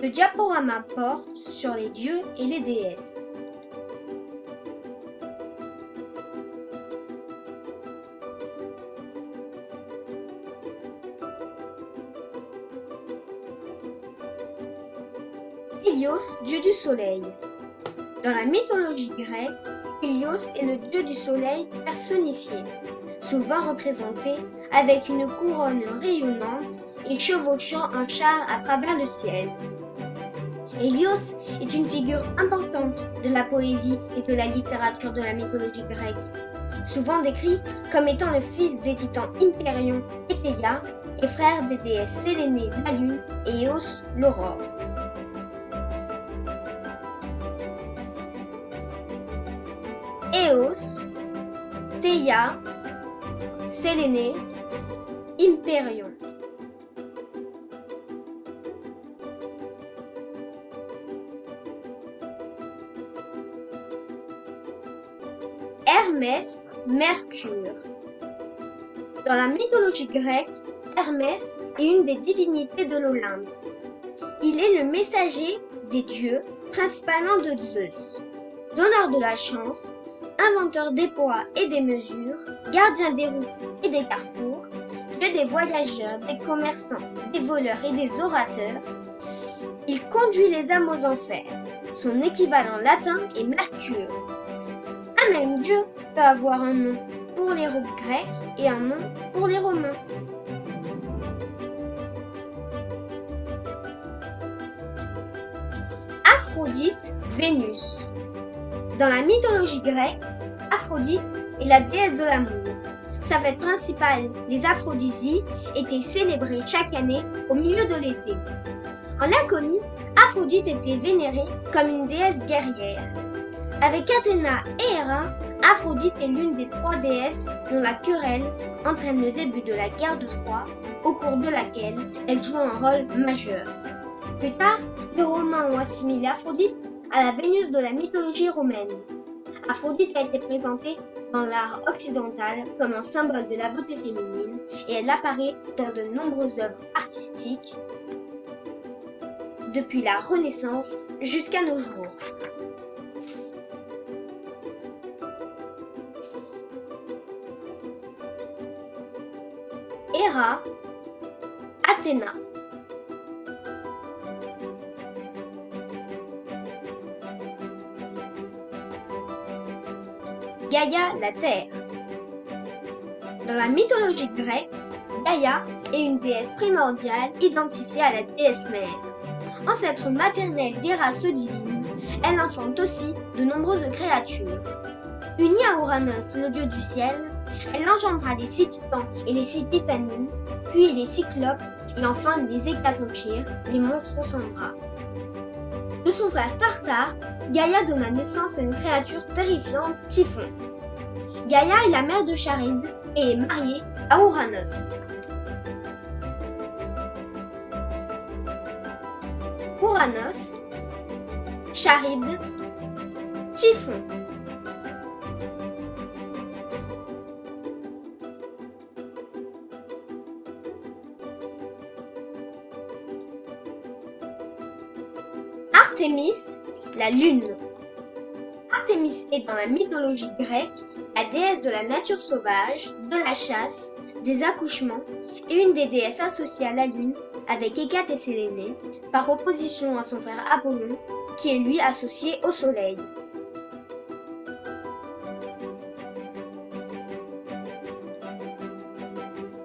Ce diaporama porte sur les dieux et les déesses. Hélios, dieu du soleil. Dans la mythologie grecque, Hélios est le dieu du soleil personnifié, souvent représenté avec une couronne rayonnante et chevauchant un char à travers le ciel. Hélios est une figure importante de la poésie et de la littérature de la mythologie grecque, souvent décrit comme étant le fils des titans Hyperion et Théia et frère des déesses Sélénée la lune et Éos l'aurore. Éos, Théia, Sélénée, Hyperion. Hermès, Mercure. Dans la mythologie grecque, Hermès est une des divinités de l'Olympe. Il est le messager des dieux, principalement de Zeus, donneur de la chance, inventeur des poids et des mesures, gardien des routes et des carrefours, dieu des voyageurs, des commerçants, des voleurs et des orateurs. Il conduit les âmes aux enfers. Son équivalent latin est Mercure. Un même dieu peut avoir un nom pour les Grecs et un nom pour les Romains. Aphrodite, Vénus. Dans la mythologie grecque, Aphrodite est la déesse de l'amour. Sa fête principale, les aphrodisies, était célébrée chaque année au milieu de l'été. En Laconie, Aphrodite était vénérée comme une déesse guerrière. Avec Athéna et Héra, Aphrodite est l'une des 3 déesses dont la querelle entraîne le début de la guerre de Troie, au cours de laquelle elle joue un rôle majeur. Plus tard, les Romains ont assimilé Aphrodite à la Vénus de la mythologie romaine. Aphrodite a été présentée dans l'art occidental comme un symbole de la beauté féminine et elle apparaît dans de nombreuses œuvres artistiques depuis la Renaissance jusqu'à nos jours. Héra, Athéna. Gaïa, la terre. Dans la mythologie grecque, Gaïa est une déesse primordiale identifiée à la déesse mère. Ancêtre maternelle des races divines, elle enfante aussi de nombreuses créatures. Unie à Ouranos, le dieu du ciel, elle engendra les 6 titans et les 6 titanines, puis les cyclopes et enfin les hécatochires, les monstres sans bras. De son frère Tartare, Gaïa donna naissance à une créature terrifiante, Typhon. Gaïa est la mère de Charybde et est mariée à Ouranos. Ouranos, Charybde, Typhon. Artémis, la lune. Artémis est dans la mythologie grecque la déesse de la nature sauvage, de la chasse, des accouchements et une des déesses associées à la lune avec Hécate et Sélénée, par opposition à son frère Apollon, qui est lui associé au soleil.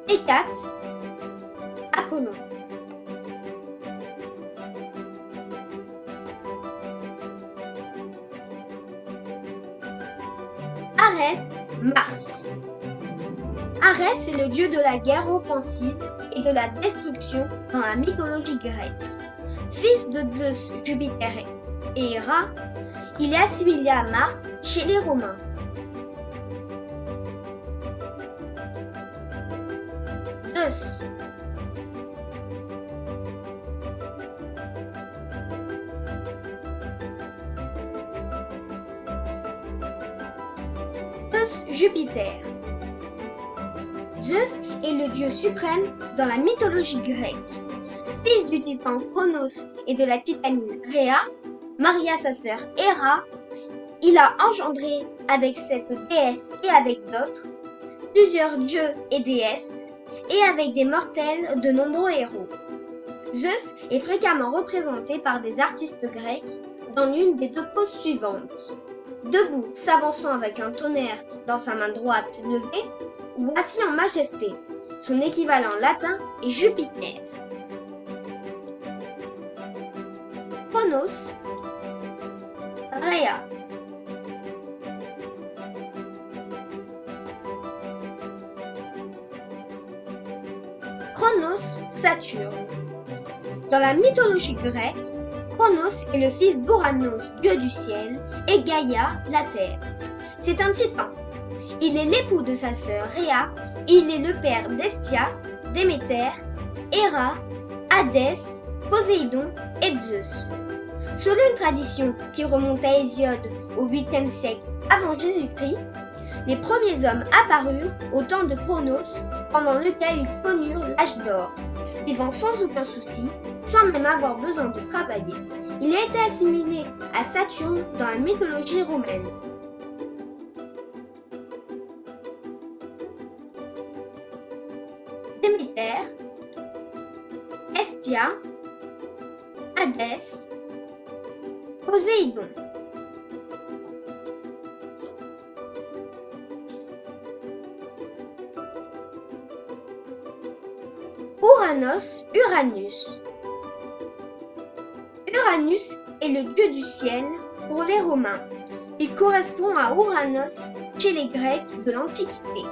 Hécate, Apollon. Arès, Mars. Arès est le dieu de la guerre offensive et de la destruction dans la mythologie grecque. Fils de Zeus, Jupiter et Héra, il est assimilé à Mars chez les Romains. Zeus. Jupiter. Zeus est le dieu suprême dans la mythologie grecque. Fils du titan Chronos et de la titanine Rhea, marié à sa sœur Héra, il a engendré avec cette déesse et avec d'autres plusieurs dieux et déesses, et avec des mortels de nombreux héros. Zeus est fréquemment représenté par des artistes grecs dans l'une des deux poses suivantes. Debout, s'avançant avec un tonnerre dans sa main droite levée, ou assis en majesté. Son équivalent latin est Jupiter. Chronos, Rhea. Chronos, Saturne. Dans la mythologie grecque, Chronos est le fils d'Ouranos, dieu du ciel, et Gaïa, la terre. C'est un titan. Il est l'époux de sa sœur Rhea et il est le père d'Hestia, Déméter, Héra, Hadès, Poséidon et Zeus. Selon une tradition qui remonte à Hésiode au 8e siècle avant Jésus-Christ, les premiers hommes apparurent au temps de Chronos, pendant lequel ils connurent l'âge d'or, vivant sans aucun souci, sans même avoir besoin de travailler. Il a été assimilé à Saturne dans la mythologie romaine. Déméter, Hestia, Hadès, Poséidon. Ouranos, Uranus. Uranus est le dieu du ciel pour les Romains. Il correspond à Ouranos chez les Grecs de l'Antiquité.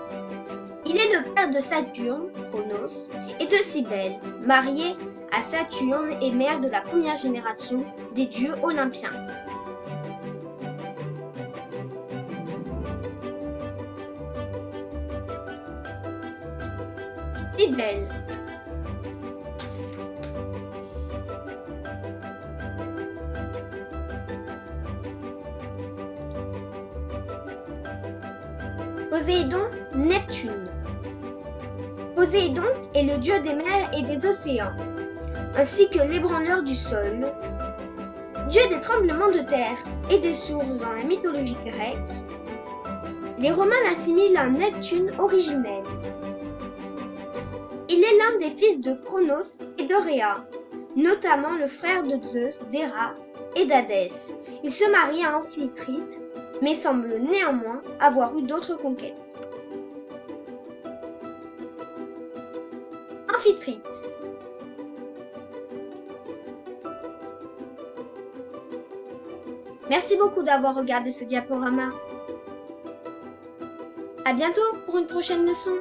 Il est le père de Saturne, Chronos, et de Cybèle, mariée à Saturne et mère de la première génération des dieux olympiens. Cybèle. Poséidon, Neptune. Poséidon est le dieu des mers et des océans, ainsi que l'ébranleur du sol, dieu des tremblements de terre et des sources dans la mythologie grecque. Les Romains l'assimilent à un Neptune originel. Il est l'un des fils de Chronos et de Rhea, notamment le frère de Zeus, d'Héra et d'Hadès. Il se marie à Amphitrite, mais semble néanmoins avoir eu d'autres conquêtes. Amphitrite. Merci beaucoup d'avoir regardé ce diaporama. À bientôt pour une prochaine leçon.